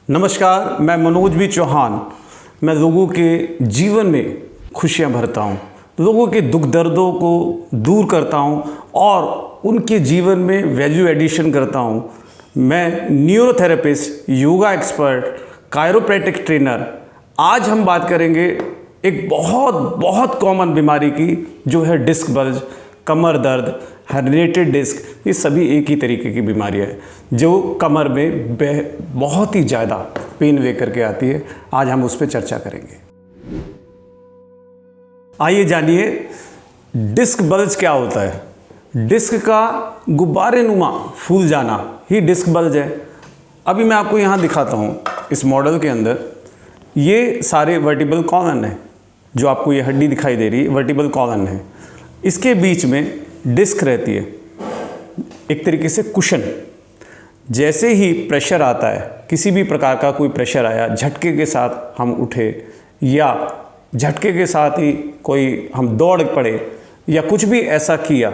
नमस्कार, मैं मनोज बी चौहान। मैं लोगों के जीवन में खुशियां भरता हूं, लोगों के दुख दर्दों को दूर करता हूं और उनके जीवन में वैल्यू एडिशन करता हूं। मैं neurotherapist, yoga expert, chiropractic trainer. आज हम बात करेंगे एक बहुत कॉमन बीमारी की, जो है डिस्क बल्ज, कमर दर्द, हर्निएटेड डिस्क। ये सभी एक ही तरीके की बीमारियाँ हैं जो कमर में बहुत ही ज़्यादा पेन लेकर के आती है। आज हम उस पर चर्चा करेंगे। आइए जानिए डिस्क बल्ज क्या होता है। डिस्क का गुब्बारे नुमा फूल जाना ही डिस्क बल्ज है। अभी मैं आपको यहाँ दिखाता हूँ, इस मॉडल के अंदर ये सारे वर्टिबल कॉलन है। जो आपको ये हड्डी दिखाई दे रही है वर्टिबल कॉलन है। इसके बीच में डिस्क रहती है, एक तरीके से कुशन। जैसे ही प्रेशर आता है, किसी भी प्रकार का कोई प्रेशर आया, झटके के साथ हम उठे या झटके के साथ ही कोई हम दौड़ पड़े या कुछ भी ऐसा किया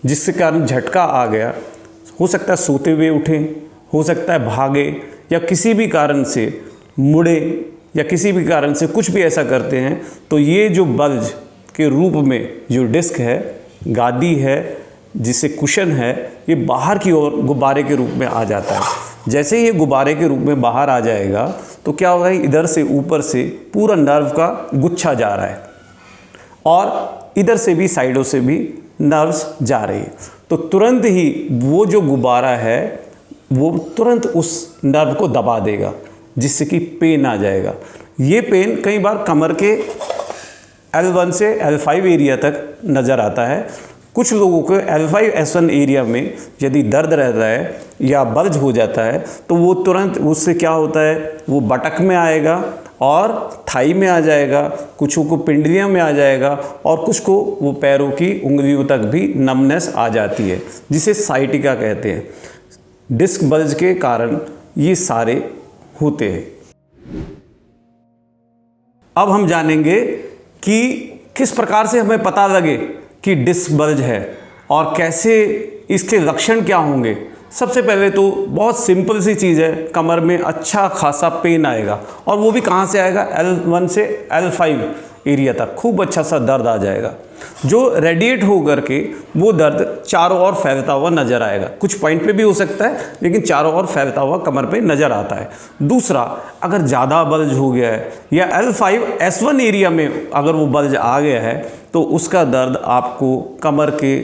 जिसके कारण झटका आ गया, हो सकता है सोते हुए उठें, हो सकता है भागे या किसी भी कारण से मुड़े या किसी भी कारण से कुछ भी ऐसा करते हैं, तो ये जो बल्ज के रूप में जो डिस्क है, गादी है, जिसे कुशन है, ये बाहर की ओर गुब्बारे के रूप में आ जाता है। जैसे ही ये गुब्बारे के रूप में बाहर आ जाएगा तो क्या होगा, इधर से ऊपर से पूरा नर्व का गुच्छा जा रहा है और इधर से भी साइडों से भी नर्व्स जा रही है। तो तुरंत ही वो जो गुब्बारा है वो तुरंत उस नर्व को दबा देगा, जिससे कि पेन आ जाएगा। ये पेन कई बार कमर के L1 से L5 एरिया तक नज़र आता है। कुछ लोगों को L5 S1 एरिया में यदि दर्द रहता है या बल्ज हो जाता है तो वो तुरंत उससे क्या होता है, वो बटक में आएगा और थाई में आ जाएगा, कुछ को पिंडलियों में आ जाएगा और कुछ को वो पैरों की उंगलियों तक भी नमनेस आ जाती है, जिसे साइटिका कहते हैं। डिस्क बल्ज के कारण ये सारे होते हैं। अब हम जानेंगे कि किस प्रकार से हमें पता लगे कि डिस्क बल्ज है और कैसे इसके लक्षण क्या होंगे। सबसे पहले तो बहुत सिंपल सी चीज़ है, कमर में अच्छा खासा पेन आएगा और वो भी कहाँ से आएगा, L1 से L5 एरिया तक खूब अच्छा सा दर्द आ जाएगा, जो रेडिएट हो करके वो दर्द चारों ओर फैलता हुआ नज़र आएगा। कुछ पॉइंट पे भी हो सकता है, लेकिन चारों ओर फैलता हुआ कमर पे नज़र आता है। दूसरा, अगर ज़्यादा बल्ज हो गया है या L5 S1 एरिया में अगर वो बल्ज आ गया है तो उसका दर्द आपको कमर के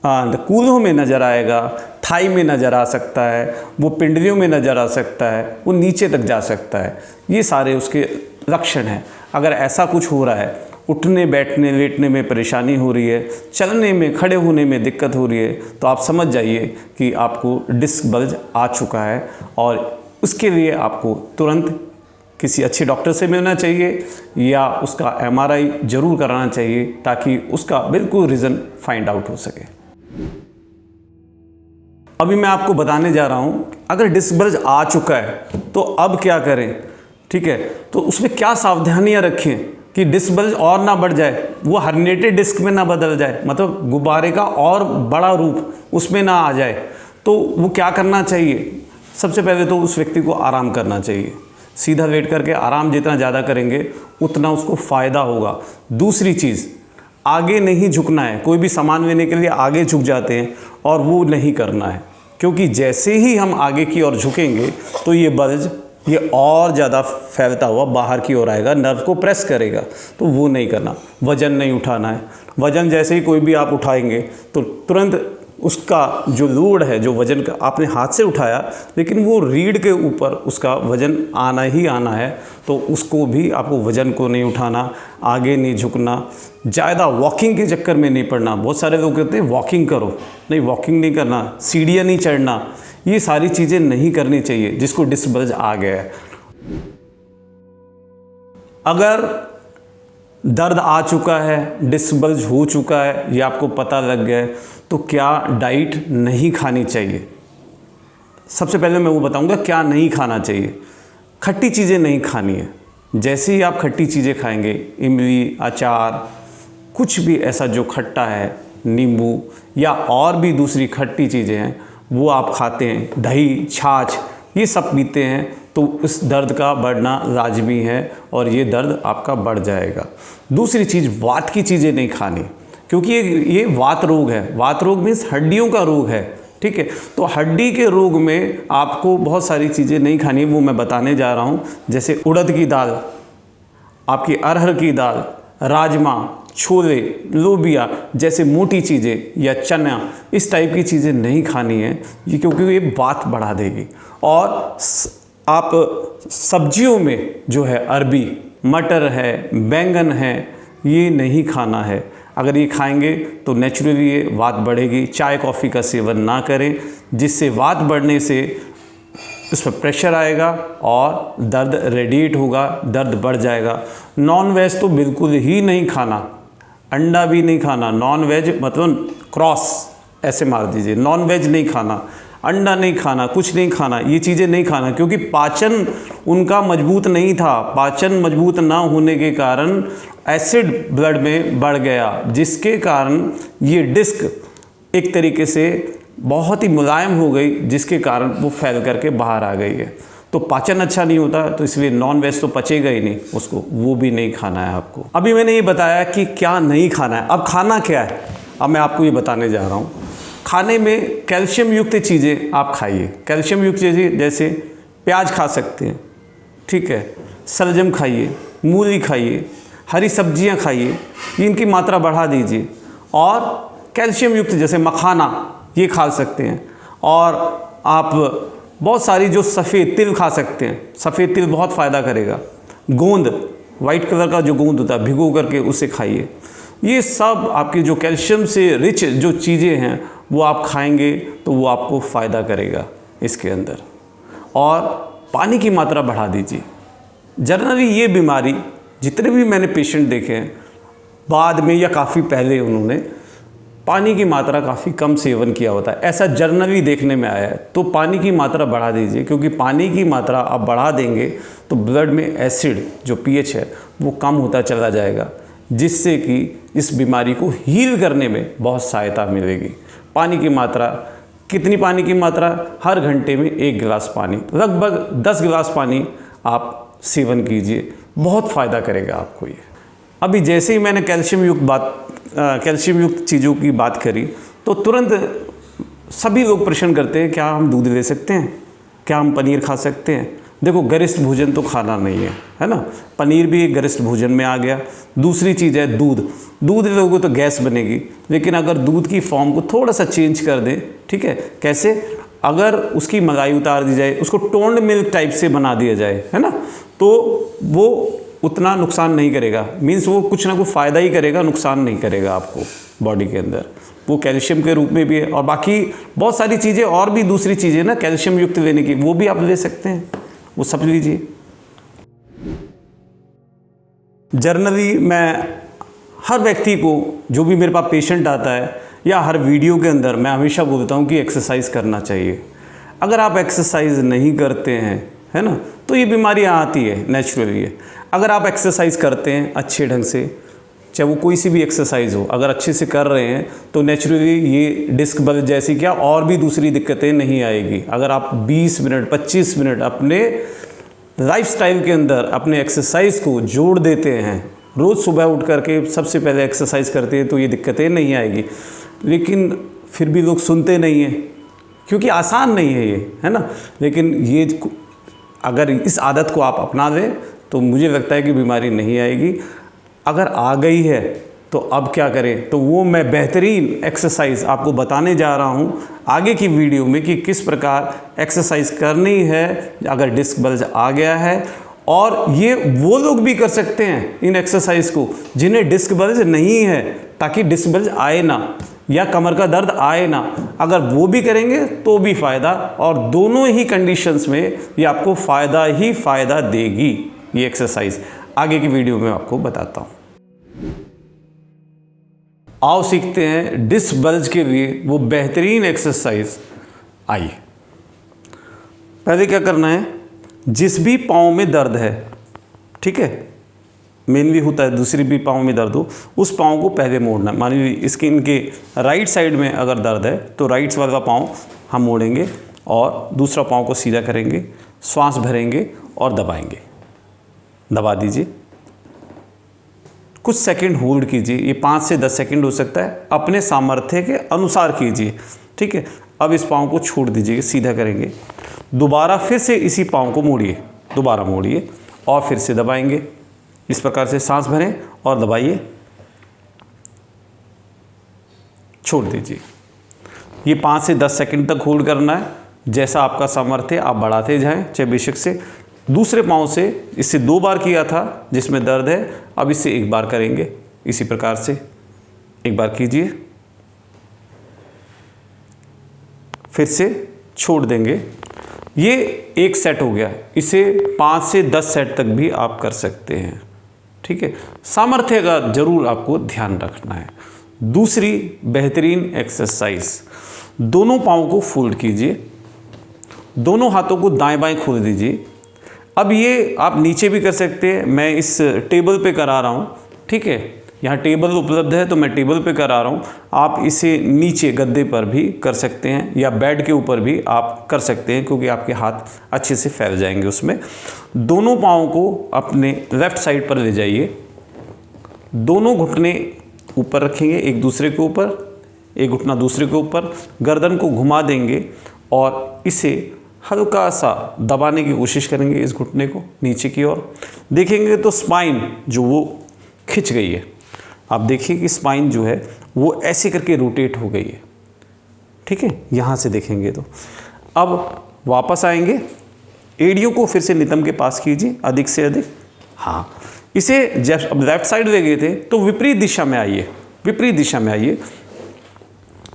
कूल्हों में नज़र आएगा, थाई में नज़र आ सकता है, वो पिंडलियों में नज़र आ सकता है, वो नीचे तक जा सकता है। ये सारे उसके लक्षण हैं। अगर ऐसा कुछ हो रहा है, उठने बैठने लेटने में परेशानी हो रही है, चलने में खड़े होने में दिक्कत हो रही है, तो आप समझ जाइए कि आपको डिस्क बल्ज आ चुका है और उसके लिए आपको तुरंत किसी अच्छे डॉक्टर से मिलना चाहिए या उसका MRI ज़रूर कराना चाहिए, ताकि उसका बिल्कुल रीज़न फाइंड आउट हो सके। अभी मैं आपको बताने जा रहा हूँ, अगर डिस्क बल्ज आ चुका है तो अब क्या करें, ठीक है। तो उसमें क्या सावधानियाँ रखें कि डिस्क बल्ज और ना बढ़ जाए, वो हर्निएटेड डिस्क में ना बदल जाए, मतलब गुब्बारे का और बड़ा रूप उसमें ना आ जाए। तो वो क्या करना चाहिए, सबसे पहले तो उस व्यक्ति को आराम करना चाहिए। सीधा लेट करके आराम जितना ज़्यादा करेंगे उतना उसको फ़ायदा होगा। दूसरी चीज़, आगे नहीं झुकना है। कोई भी सामान लेने के लिए आगे झुक जाते हैं और वो नहीं करना है, क्योंकि जैसे ही हम आगे की ओर झुकेंगे तो ये बल्ज ये और ज़्यादा फैलता हुआ बाहर की ओर आएगा, नर्व को प्रेस करेगा। तो वो नहीं करना। वज़न नहीं उठाना है। वज़न जैसे ही कोई भी आप उठाएंगे तो तुरंत उसका जो लोड है, जो वज़न का आपने हाथ से उठाया, लेकिन वो रीढ़ के ऊपर उसका वज़न आना ही आना है, तो उसको भी आपको वज़न को नहीं उठाना, आगे नहीं झुकना, ज़्यादा वॉकिंग के चक्कर में नहीं पड़ना। बहुत सारे लोग कहते हैं वॉकिंग करो, नहीं वॉकिंग नहीं करना, सीढ़ियाँ नहीं चढ़ना, ये सारी चीज़ें नहीं करनी चाहिए जिसको डिस्क बल्ज आ गया है। अगर दर्द आ चुका है, डिस्क बल्ज हो चुका है, ये आपको पता लग गया है, तो क्या डाइट नहीं खानी चाहिए। सबसे पहले मैं वो बताऊंगा क्या नहीं खाना चाहिए। खट्टी चीज़ें नहीं खानी है। जैसे ही आप खट्टी चीज़ें खाएंगे, इमली, अचार, कुछ भी ऐसा जो खट्टा है, नींबू या और भी दूसरी खट्टी चीज़ें हैं, वो आप खाते हैं, दही, छाछ, ये सब पीते हैं तो इस दर्द का बढ़ना लाजमी है और ये दर्द आपका बढ़ जाएगा। दूसरी चीज़, वात की चीज़ें नहीं खानी, क्योंकि ये वात रोग है। वात रोग मीन्स हड्डियों का रोग है, ठीक है। तो हड्डी के रोग में आपको बहुत सारी चीज़ें नहीं खानी, वो मैं बताने जा रहा हूँ। जैसे उड़द की दाल, आपकी अरहर की दाल, राजमा, छोले, लोबिया जैसे मोटी चीज़ें या चना, इस टाइप की चीज़ें नहीं खानी है ये, क्योंकि ये वात बढ़ा देगी। और आप सब्जियों में जो है अरबी, मटर है, बैंगन है, ये नहीं खाना है। अगर ये खाएंगे तो नेचुरली ये वात बढ़ेगी। चाय कॉफ़ी का सेवन ना करें, जिससे वात बढ़ने से उस पर प्रेशर आएगा और दर्द रेडिएट होगा, दर्द बढ़ जाएगा। नॉन वेज तो बिल्कुल ही नहीं खाना, अंडा भी नहीं खाना। नॉन वेज मतलब क्रॉस ऐसे मार दीजिए, नॉन वेज नहीं खाना, अंडा नहीं खाना, कुछ नहीं खाना, ये चीज़ें नहीं खाना, क्योंकि पाचन उनका मजबूत नहीं था। पाचन मजबूत ना होने के कारण एसिड ब्लड में बढ़ गया, जिसके कारण ये डिस्क एक तरीके से बहुत ही मुलायम हो गई, जिसके कारण वो फैल करके बाहर आ गई है। तो पाचन अच्छा नहीं होता, तो इसलिए नॉन वेज तो पचेगा ही नहीं उसको, वो भी नहीं खाना है आपको। अभी मैंने ये बताया कि क्या नहीं खाना है, अब खाना क्या है, अब मैं आपको ये बताने जा रहा हूँ। खाने में कैल्शियम युक्त चीज़ें आप खाइए। कैल्शियम युक्त चीज़ें जैसे प्याज खा सकते हैं, ठीक है, शलजम खाइए, मूली खाइए, हरी सब्जियां खाइए, इनकी मात्रा बढ़ा दीजिए। और कैल्शियम युक्त जैसे मखाना ये खा सकते हैं। और आप बहुत सारी जो सफ़ेद तिल खा सकते हैं, सफ़ेद तिल बहुत फ़ायदा करेगा। गोंद, वाइट कलर का जो गोंद होता है, भिगो करके उसे खाइए। ये सब आपकी जो कैल्शियम से रिच जो चीज़ें हैं वो आप खाएंगे तो वो आपको फ़ायदा करेगा इसके अंदर। और पानी की मात्रा बढ़ा दीजिए। जनरली ये बीमारी जितने भी मैंने पेशेंट देखे हैं, बाद में या काफ़ी पहले उन्होंने पानी की मात्रा काफ़ी कम सेवन किया होता है, ऐसा जनरली देखने में आया है। तो पानी की मात्रा बढ़ा दीजिए, क्योंकि पानी की मात्रा आप बढ़ा देंगे तो ब्लड में एसिड जो पीएच है वो कम होता चला जाएगा, जिससे कि इस बीमारी को हील करने में बहुत सहायता मिलेगी। पानी की मात्रा, कितनी पानी की मात्रा? हर घंटे में 1 गिलास पानी, लगभग 10 गिलास पानी आप सेवन कीजिए, बहुत फ़ायदा करेगा आपको ये। अभी जैसे ही मैंने कैल्शियम युक्त चीज़ों की बात करी तो तुरंत सभी लोग प्रश्न करते हैं, क्या हम दूध ले सकते हैं, क्या हम पनीर खा सकते हैं? देखो, गरिष्ठ भोजन तो खाना नहीं है ना, पनीर भी एक गरिष्ठ भोजन में आ गया। दूसरी चीज़ है दूध। दूध लोगों तो गैस बनेगी, लेकिन अगर दूध की फॉर्म को थोड़ा सा चेंज कर दें, ठीक है, कैसे? अगर उसकी मलाई उतार दी जाए, उसको टोन्ड मिल्क टाइप से बना दिया जाए, है ना, तो वो उतना नुकसान नहीं करेगा। मीन्स वो कुछ ना कुछ फ़ायदा ही करेगा, नुकसान नहीं करेगा आपको बॉडी के अंदर। वो कैल्शियम के रूप में भी है, और बाकी बहुत सारी चीज़ें और भी दूसरी चीज़ें ना कैल्शियम युक्त लेने की, वो भी आप ले सकते हैं, वो सब लीजिए। जनरली मैं हर व्यक्ति को, जो भी मेरे पास पेशेंट आता है या हर वीडियो के अंदर, मैं हमेशा बोलता हूँ कि एक्सरसाइज करना चाहिए। अगर आप एक्सरसाइज नहीं करते हैं, है ना, तो ये बीमारियाँ आती है, नेचुरली है। अगर आप एक्सरसाइज करते हैं अच्छे ढंग से, चाहे वो कोई सी भी एक्सरसाइज हो, अगर अच्छे से कर रहे हैं तो नेचुरली ये डिस्क बल्ज जैसी क्या और भी दूसरी दिक्कतें नहीं आएगी। अगर आप 20 मिनट 25 मिनट अपने लाइफस्टाइल के अंदर अपने एक्सरसाइज को जोड़ देते हैं, रोज़ सुबह उठ करके सबसे पहले एक्सरसाइज करते हैं, तो ये दिक्कतें नहीं आएगी। लेकिन फिर भी लोग सुनते नहीं हैं, क्योंकि आसान नहीं है ये, है ना। लेकिन ये अगर इस आदत को आप अपना लें तो मुझे लगता है कि बीमारी नहीं आएगी। अगर आ गई है तो अब क्या करें, तो वो मैं बेहतरीन एक्सरसाइज आपको बताने जा रहा हूँ आगे की वीडियो में कि किस प्रकार एक्सरसाइज करनी है अगर डिस्क बल्ज आ गया है। और ये वो लोग भी कर सकते हैं इन एक्सरसाइज को जिन्हें डिस्क बल्ज नहीं है, ताकि डिस्क बल्ज आए ना या कमर का दर्द आए ना। अगर वो भी करेंगे तो भी फ़ायदा, और दोनों ही कंडीशंस में ये आपको फ़ायदा ही फ़ायदा देगी ये एक्सरसाइज। आगे की वीडियो में आपको बताता हूँ। आओ सीखते हैं डिस्क बल्ज के लिए वो बेहतरीन एक्सरसाइज। आइए, पहले क्या करना है, जिस भी पाँव में दर्द है, ठीक है, मेनली होता है दूसरी भी पाँव में दर्द हो, उस पाँव को पहले मोड़ना। मान लीजिए इसके इनके राइट साइड में अगर दर्द है तो राइट वाला पाँव हम मोड़ेंगे और दूसरा पाँव को सीधा करेंगे, श्वास भरेंगे और दबाएंगे। दबा दीजिए, कुछ सेकंड होल्ड कीजिए। ये 5 से 10 सेकंड हो सकता है, अपने सामर्थ्य के अनुसार कीजिए। ठीक है, अब इस पाँव को छोड़ दीजिए, सीधा करेंगे। दोबारा फिर से इसी पाँव को मोड़िए, दोबारा मोड़िए और फिर से दबाएंगे। इस प्रकार से सांस भरें और दबाइए, छोड़ दीजिए। ये 5 से 10 सेकंड तक होल्ड करना है। जैसा आपका सामर्थ्य आप बढ़ाते जाएं, चाहे बेशक से। दूसरे पाँव से इससे 2 बार किया था जिसमें दर्द है, अब इससे 1 बार करेंगे। इसी प्रकार से 1 बार कीजिए, फिर से छोड़ देंगे। ये 1 सेट हो गया। इसे 5 से 10 सेट तक भी आप कर सकते हैं। ठीक है, सामर्थ्य का जरूर आपको ध्यान रखना है। दूसरी बेहतरीन एक्सरसाइज, दोनों पाँव को फोल्ड कीजिए, दोनों हाथों को दाएं बाएं खोल दीजिए। अब ये आप नीचे भी कर सकते हैं, मैं इस टेबल पे करा रहा हूँ। ठीक है, यहाँ टेबल उपलब्ध है तो मैं टेबल पे करा रहा हूँ। आप इसे नीचे गद्दे पर भी कर सकते हैं या बेड के ऊपर भी आप कर सकते हैं, क्योंकि आपके हाथ अच्छे से फैल जाएंगे उसमें। दोनों पाँव को अपने लेफ़्ट साइड पर ले जाइए, दोनों घुटने ऊपर रखेंगे एक दूसरे के ऊपर, एक घुटना दूसरे के ऊपर, गर्दन को घुमा देंगे और इसे हल्का सा दबाने की कोशिश करेंगे, इस घुटने को नीचे की ओर। देखेंगे तो स्पाइन जो वो खिंच गई है। आप देखिए कि स्पाइन जो है वो ऐसे करके रोटेट हो गई है। ठीक है, यहाँ से देखेंगे तो। अब वापस आएंगे, एड़ियों को फिर से नितंब के पास कीजिए अधिक से अधिक। हाँ, इसे जब अब लेफ्ट साइड ले गए थे तो विपरीत दिशा में आइए, विपरीत दिशा में आइए।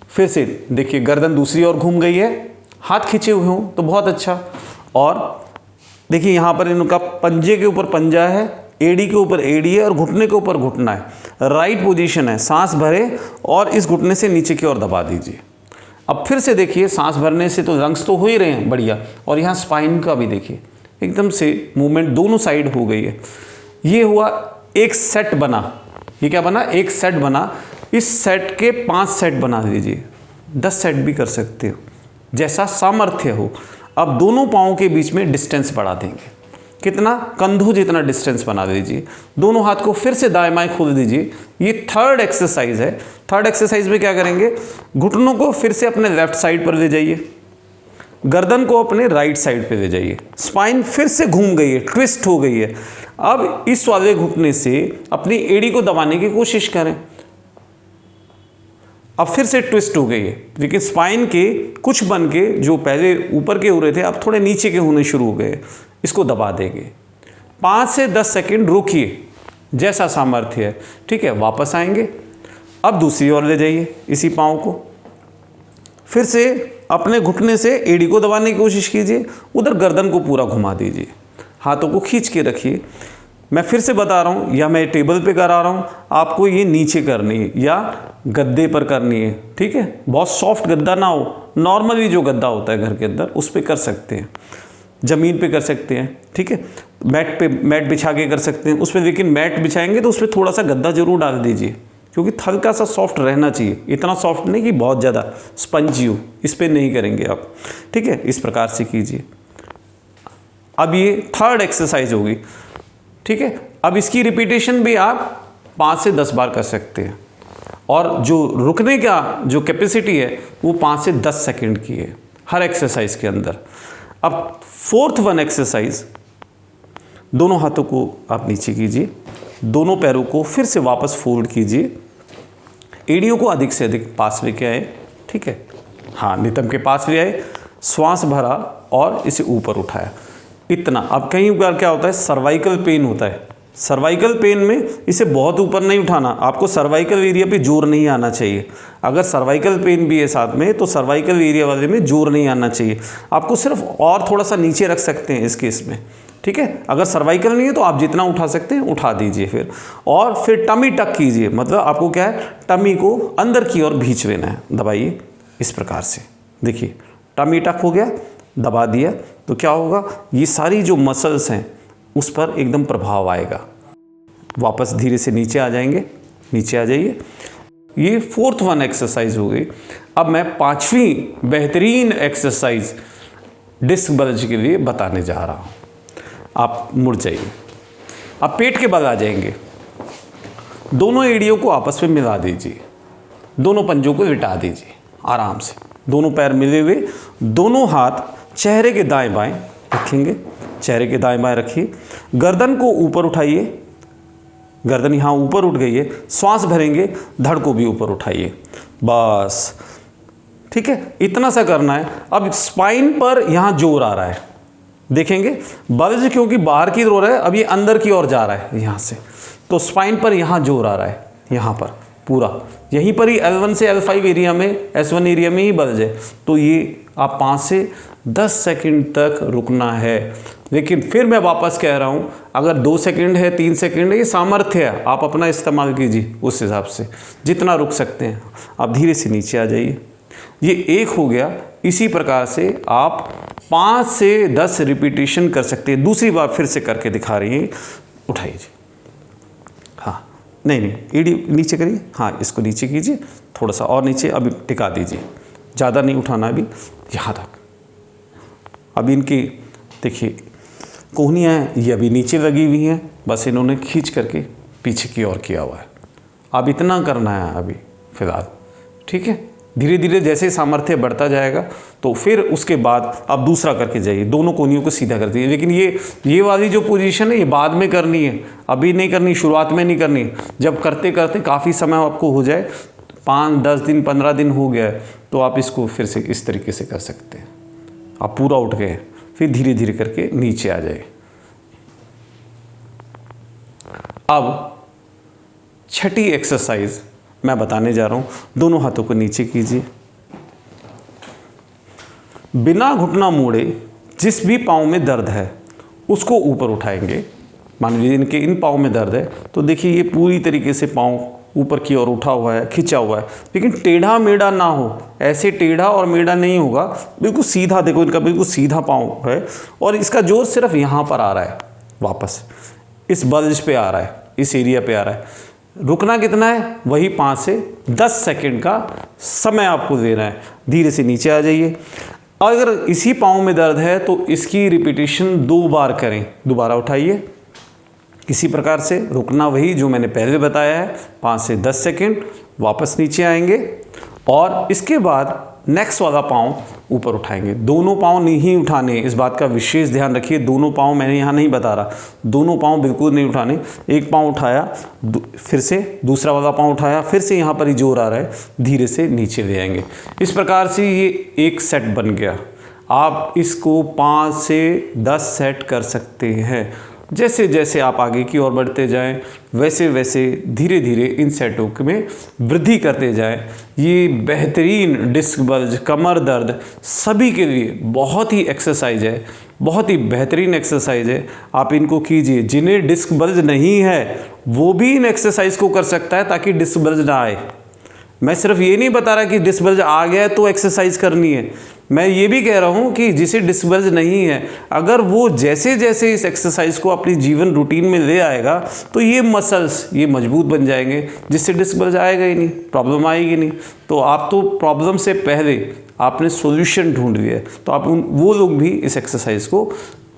फिर से देखिए गर्दन दूसरी ओर घूम गई है, हाथ खींचे हुए हों तो बहुत अच्छा। और देखिए यहाँ पर इनका पंजे के ऊपर पंजा है, एड़ी के ऊपर एड़ी है और घुटने के ऊपर घुटना है। राइट पोजीशन है, सांस भरे और इस घुटने से नीचे की ओर दबा दीजिए। अब फिर से देखिए, सांस भरने से तो लंग्स तो हो ही रहे हैं बढ़िया, और यहाँ स्पाइन का भी देखिए एकदम से मूवमेंट दोनों साइड हो गई है। ये हुआ एक सेट बना। ये क्या बना? एक सेट बना। इस सेट के 5 सेट बना दीजिए, 10 सेट भी कर सकते हो, जैसा सामर्थ्य हो। अब दोनों पाँव के बीच में डिस्टेंस बढ़ा देंगे। कितना? कंधों जितना डिस्टेंस बना दीजिए। दोनों हाथ को फिर से दाएं बाएं खोल दीजिए। ये थर्ड एक्सरसाइज है। थर्ड एक्सरसाइज में क्या करेंगे? घुटनों को फिर से अपने लेफ्ट साइड पर ले जाइए, गर्दन को अपने राइट साइड पे ले जाइए। स्पाइन फिर से घूम गई है, ट्विस्ट हो गई है। अब इस वाले घुटने से अपनी एड़ी को दबाने की कोशिश करें। अब फिर से ट्विस्ट हो गई है, लेकिन स्पाइन के कुछ बन के जो पहले ऊपर के हो रहे थे अब थोड़े नीचे के होने शुरू हो गए। इसको दबा देंगे। 5 से 10 सेकंड रोकिए, जैसा सामर्थ्य है। ठीक है, वापस आएंगे। अब दूसरी ओर ले जाइए इसी पाँव को, फिर से अपने घुटने से एड़ी को दबाने की कोशिश कीजिए। उधर गर्दन को पूरा घुमा दीजिए, हाथों को खींच के रखिए। मैं फिर से बता रहा हूँ, या मैं टेबल पे करा रहा हूँ, आपको ये नीचे करनी है या गद्दे पर करनी है। ठीक है, बहुत सॉफ्ट गद्दा ना हो, नॉर्मली जो गद्दा होता है घर के अंदर उस पर कर सकते हैं, ज़मीन पे कर सकते हैं। ठीक है, मैट बिछा के कर सकते हैं उस पर, लेकिन मैट बिछाएंगे तो उस पर थोड़ा सा गद्दा जरूर डाल दीजिए, क्योंकि हल्का सा सॉफ्ट रहना चाहिए। इतना सॉफ्ट नहीं कि बहुत ज़्यादा स्पंजी हो, इस पर नहीं करेंगे आप। ठीक है, इस प्रकार से कीजिए। अब ये थर्ड एक्सरसाइज होगी। ठीक है, अब इसकी रिपीटेशन भी आप 5 से 10 बार कर सकते हैं, और जो रुकने का जो कैपेसिटी है वो 5 से 10 सेकंड की है हर एक्सरसाइज के अंदर। अब फोर्थ वन एक्सरसाइज, दोनों हाथों को आप नीचे कीजिए, दोनों पैरों को फिर से वापस फोल्ड कीजिए, एड़ियों को अधिक से अधिक पास लेके आए। ठीक है, हाँ, नितंब के पास ले आए, श्वास भरा और इसे ऊपर उठाया। इतना। अब कई बार क्या होता है, सर्वाइकल पेन होता है। सर्वाइकल पेन में इसे बहुत ऊपर नहीं उठाना, आपको सर्वाइकल एरिया पे जोर नहीं आना चाहिए। अगर सर्वाइकल पेन भी है साथ में तो सर्वाइकल एरिया वाले में जोर नहीं आना चाहिए, आपको सिर्फ और थोड़ा सा नीचे रख सकते हैं इस केस में। ठीक है, अगर सर्वाइकल नहीं है तो आप जितना उठा सकते हैं उठा दीजिए फिर, और फिर टमी टक कीजिए। मतलब आपको क्या है, टमी को अंदर की ओर खींच लेना है। दबाइए इस प्रकार से, देखिए टमी टक हो गया, दबा दिया तो क्या होगा, ये सारी जो मसल्स हैं उस पर एकदम प्रभाव आएगा। वापस धीरे से नीचे आ जाएंगे, नीचे आ जाइए। ये फोर्थ वन एक्सरसाइज हो गई। अब मैं 5वीं बेहतरीन एक्सरसाइज डिस्क बल्ज के लिए बताने जा रहा हूँ। आप मुड़ जाइए। अब पेट के बल आ जाएंगे। दोनों एड़ियों को आपस में मिला दीजिए, दोनों पंजों को लिटा दीजिए आराम से। दोनों पैर मिले हुए, दोनों हाथ चेहरे के दाएं बाएं रखेंगे। चेहरे के दाएं बाएं रखिए। गर्दन को ऊपर उठाइए, गर्दन यहाँ ऊपर उठ गई है। श्वास भरेंगे, धड़ को भी ऊपर उठाइए। बस ठीक है, इतना सा करना है। अब स्पाइन पर यहाँ जोर आ रहा है, देखेंगे बल्ज क्योंकि बाहर की ओर है, अब ये अंदर की ओर जा रहा है यहाँ से, तो स्पाइन पर यहाँ जोर आ रहा है, यहाँ पर पूरा यहीं पर ही L1 से L5 एरिया में, S1 एरिया में ही बल्ज है। तो ये आप 5 से 10 सेकंड तक रुकना है। लेकिन फिर मैं वापस कह रहा हूँ, अगर 2 सेकंड है, 3 सेकंड है, ये सामर्थ्य है, आप अपना इस्तेमाल कीजिए उस हिसाब से जितना रुक सकते हैं। आप धीरे से नीचे आ जाइए। ये एक हो गया। इसी प्रकार से आप 5 से 10 रिपीटेशन कर सकते हैं। दूसरी बार फिर से करके दिखा रही हैं। उठाइए जी, हाँ नहीं, एड़ी नीचे करिए, हाँ इसको नीचे कीजिए, थोड़ा सा और नीचे, अभी टिका दीजिए, ज़्यादा नहीं उठाना, अभी यहाँ तक। अभी इनकी देखिए कोहनियाँ हैं, ये अभी नीचे लगी हुई हैं, बस इन्होंने खींच करके पीछे की ओर किया हुआ है। अब इतना करना है अभी फ़िलहाल, ठीक है। धीरे धीरे जैसे सामर्थ्य बढ़ता जाएगा तो फिर उसके बाद आप दूसरा करके जाइए, दोनों कोहनियों को सीधा कर दीजिए। लेकिन ये वाली जो पोजीशन है ये बाद में करनी है, अभी नहीं करनी, शुरुआत में नहीं करनी। जब करते करते काफ़ी समय आपको हो जाए, 5, 10 दिन, 15 दिन हो गया है, तो आप इसको फिर से इस तरीके से कर सकते हैं। आप पूरा उठ गए, फिर धीरे धीरे करके नीचे आ जाए। अब छठी एक्सरसाइज मैं बताने जा रहा हूँ। दोनों हाथों को नीचे कीजिए, बिना घुटना मोड़े जिस भी पाँव में दर्द है उसको ऊपर उठाएंगे। मान लीजिए इनके इन पाँव में दर्द है, तो देखिए ये पूरी तरीके से पाँव ऊपर की ओर उठा हुआ है, खिंचा हुआ है, लेकिन टेढ़ा मेढ़ा ना हो। ऐसे टेढ़ा और मेढ़ा नहीं होगा, बिल्कुल सीधा। देखो इनका बिल्कुल सीधा पाँव है और इसका जोर सिर्फ यहाँ पर आ रहा है, वापस इस बल्ज पे आ रहा है, इस एरिया पे आ रहा है। रुकना कितना है, वही 5 से 10 सेकंड का समय आपको देना है। धीरे से नीचे आ जाइए। अगर इसी पाँव में दर्द है तो इसकी रिपीटेशन 2 बार करें। दोबारा उठाइए, इसी प्रकार से रुकना वही जो मैंने पहले बताया है, 5 से 10 सेकंड। वापस नीचे आएंगे और इसके बाद नेक्स्ट वाला पाँव ऊपर उठाएंगे। दोनों पाँव नहीं उठाने, इस बात का विशेष ध्यान रखिए। दोनों पाँव मैंने यहाँ नहीं बता रहा, दोनों पाँव बिल्कुल नहीं उठाने। एक पाँव उठाया, फिर से दूसरा वाला पाँव उठाया, फिर से यहाँ पर ही जोर आ रहा है, धीरे से नीचे ले आएंगे। इस प्रकार से ये एक सेट बन गया। आप इसको 5 से 10 सेट कर सकते हैं। जैसे जैसे आप आगे की ओर बढ़ते जाएं, वैसे वैसे धीरे धीरे इन सेटों में वृद्धि करते जाएं। ये बेहतरीन डिस्क बल्ज, कमर दर्द सभी के लिए बहुत ही एक्सरसाइज है, बहुत ही बेहतरीन एक्सरसाइज है। आप इनको कीजिए। जिन्हें डिस्क बल्ज नहीं है वो भी इन एक्सरसाइज को कर सकता है ताकि डिस्क बल्ज ना आए। मैं सिर्फ ये नहीं बता रहा कि डिस्क बल्ज आ गया तो एक्सरसाइज करनी है। मैं ये भी कह रहा हूँ कि जिसे डिस्क बल्ज नहीं है, अगर वो जैसे जैसे इस एक्सरसाइज को अपनी जीवन रूटीन में ले आएगा तो ये मसल्स ये मजबूत बन जाएंगे, जिससे डिस्क बल्ज आएगा ही नहीं, प्रॉब्लम आएगी नहीं। तो आप तो प्रॉब्लम से पहले आपने सॉल्यूशन ढूंढ लिया, तो आप वो लोग भी इस एक्सरसाइज को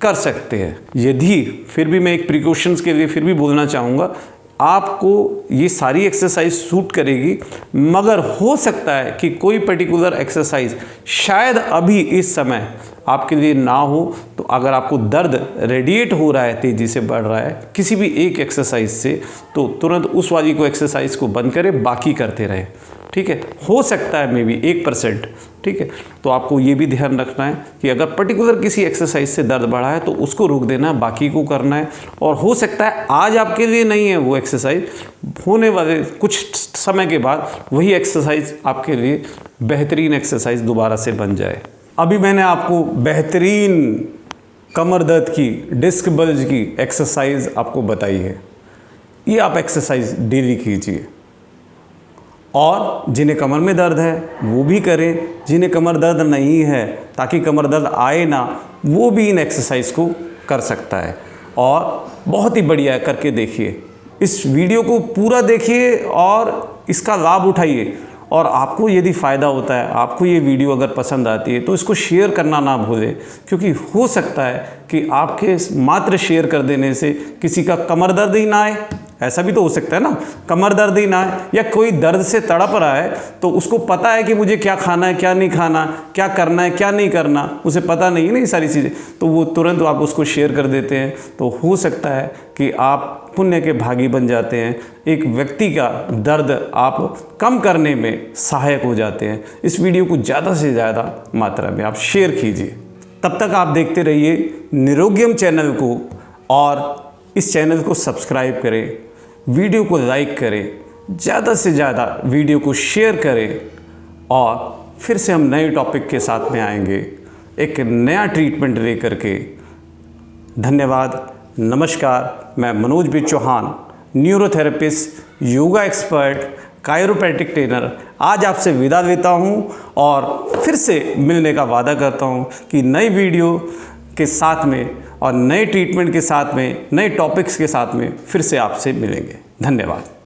कर सकते हैं। यदि फिर भी मैं एक प्रिकॉशंस के लिए फिर भी बोलना चाहूँगा, आपको ये सारी एक्सरसाइज सूट करेगी, मगर हो सकता है कि कोई पर्टिकुलर एक्सरसाइज शायद अभी इस समय आपके लिए ना हो। तो अगर आपको दर्द रेडिएट हो रहा है, तेज़ी से बढ़ रहा है किसी भी एक एक्सरसाइज से, तो तुरंत उस वाली को एक्सरसाइज को बंद करें, बाकी करते रहें। ठीक है, हो सकता है मे बी 1%। ठीक है, तो आपको ये भी ध्यान रखना है कि अगर पर्टिकुलर किसी एक्सरसाइज से दर्द बढ़ा है तो उसको रोक देना है, बाकी को करना है। और हो सकता है आज आपके लिए नहीं है वो एक्सरसाइज, होने वाले कुछ समय के बाद वही एक्सरसाइज आपके लिए बेहतरीन एक्सरसाइज दोबारा से बन जाए। अभी मैंने आपको बेहतरीन कमर दर्द की, डिस्क बल्ज की एक्सरसाइज आपको बताई है। ये आप एक्सरसाइज डेली कीजिए, और जिन्हें कमर में दर्द है वो भी करें, जिन्हें कमर दर्द नहीं है, ताकि कमर दर्द आए ना, वो भी इन एक्सरसाइज को कर सकता है। और बहुत ही बढ़िया करके देखिए, इस वीडियो को पूरा देखिए और इसका लाभ उठाइए। और आपको यदि फ़ायदा होता है, आपको ये वीडियो अगर पसंद आती है तो इसको शेयर करना ना भूलें, क्योंकि हो सकता है कि आपके मात्र शेयर कर देने से किसी का कमर दर्द ही ना आए। ऐसा भी तो हो सकता है ना, कमर दर्द ही ना आए, या कोई दर्द से तड़प रहा है तो उसको पता है कि मुझे क्या खाना है, क्या नहीं खाना, क्या करना है, क्या नहीं करना, उसे पता नहीं है ना ये सारी चीज़ें, तो वो तुरंत आप उसको शेयर कर देते हैं। तो हो सकता है कि आप पुण्य के भागी बन जाते हैं, एक व्यक्ति का दर्द आप कम करने में सहायक हो जाते हैं। इस वीडियो को ज़्यादा से ज़्यादा मात्रा में आप शेयर कीजिए। तब तक आप देखते रहिए निरोग्यम चैनल को, और इस चैनल को सब्सक्राइब करें, वीडियो को लाइक करें, ज़्यादा से ज़्यादा वीडियो को शेयर करें, और फिर से हम नए टॉपिक के साथ में आएंगे, एक नया ट्रीटमेंट लेकर के। धन्यवाद, नमस्कार। मैं Manoj B Chauhan, neurotherapist, yoga expert, chiropractic trainer, आज आपसे विदा लेता हूँ और फिर से मिलने का वादा करता हूँ कि नई वीडियो के साथ में और नए ट्रीटमेंट के साथ में, नए टॉपिक्स के साथ में फिर से आपसे मिलेंगे। धन्यवाद।